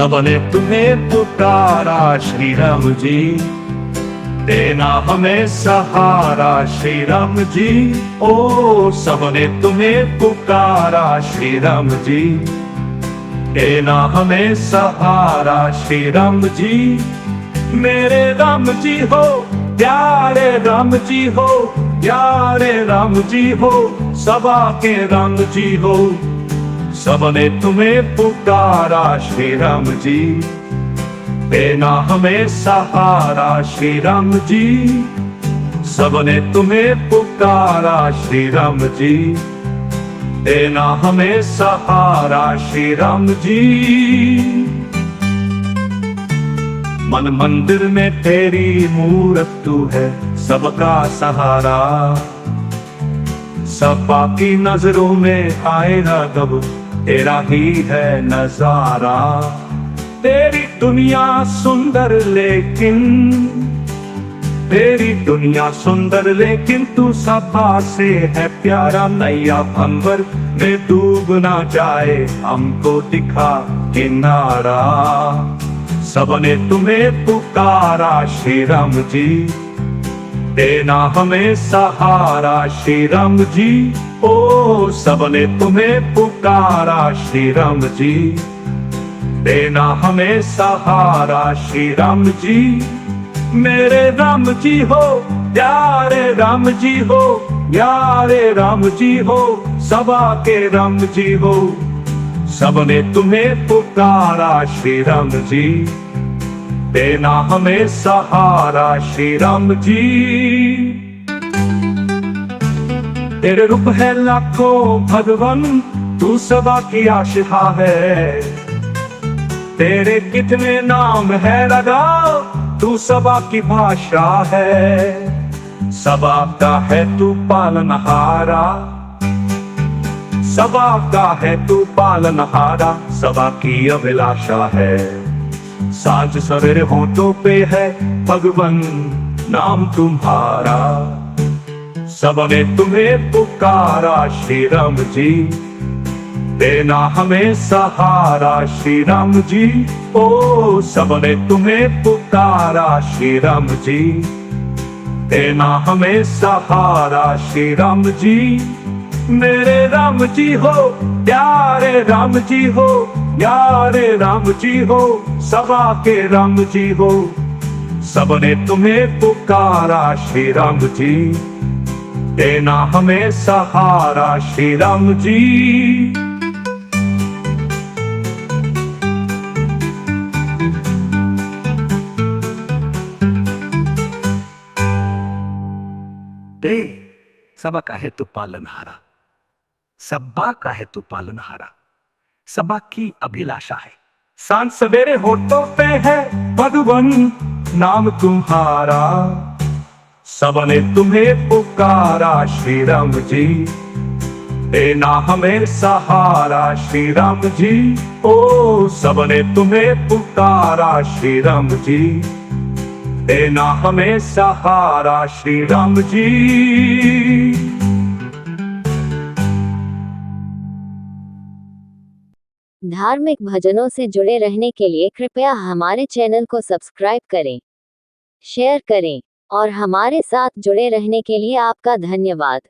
सबने तुम्हें पुकारा श्री राम जी, देना हमें सहारा श्री राम जी। ओ सबने तुम्हें पुकारा श्री राम जी, देना हमें सहारा श्री राम जी। मेरे राम जी हो, प्यारे राम जी हो, प्यारे राम जी हो, सबा के राम जी हो। सबने तुम्हें पुकारा श्री राम जी, देना हमें सहारा श्री राम जी। सबने तुम्हें पुकारा श्री राम जी, देना हमें सहारा श्री राम जी। मन मंदिर में तेरी मूरत तू है सबका सहारा, सबा की नजरों में आए ना कब तेरा ही है नजारा। तेरी दुनिया सुंदर लेकिन, तेरी दुनिया सुंदर लेकिन तू सबा से है प्यारा। नैया भंवर में डूब ना जाए हमको दिखा किनारा। सबने तुम्हें पुकारा श्री राम जी, देना हमें सहारा श्री राम जी। ओ सबने तुम्हें पुकारा श्री राम जी, देना हमें सहारा श्री राम जी। मेरे राम जी हो, प्यारे राम जी हो, प्यारे राम जी हो, सबा के राम जी हो। सबने तुम्हें पुकारा श्री राम जी, देना हमें सहारा श्री राम जी। तेरे रूप है लाखों भगवन, तू सबा की आशिका है। तेरे कितने नाम है लगा, तू सबा की भाषा है। सबा का है तू पालनहारा, सबा का है तू पालनहारा, सबा की अभिलाषा है। सांझ सवेरे होठों पे है भगवन नाम तुम्हारा। सबने तुम्हें पुकारा श्री राम जी, देना हमें सहारा श्री राम जी। ओ सबने तुम्हें पुकारा श्री राम जी, देना हमें सहारा श्री राम जी। मेरे राम जी हो, प्यारे राम जी हो, प्यारे राम जी हो, सबा के राम जी हो। सबने तुम्हें पुकारा श्री राम जी, देना हमें सहारा श्री राम जी। सबा का है तू पालनहारा, सबा का है तू पालनहारा, सबा की अभिलाषा है। सांझ सवेरे होठों पे है भगवन नाम तुम्हारा। सबने तुम्हें पुकारा श्री राम जी, देना हमें सहारा श्री राम जी। ओ सबने तुम्हें पुकारा श्री राम जी, देना हमें सहारा श्री राम जी। धार्मिक भजनों से जुड़े रहने के लिए कृपया हमारे चैनल को सब्सक्राइब करें, शेयर करें और हमारे साथ जुड़े रहने के लिए आपका धन्यवाद।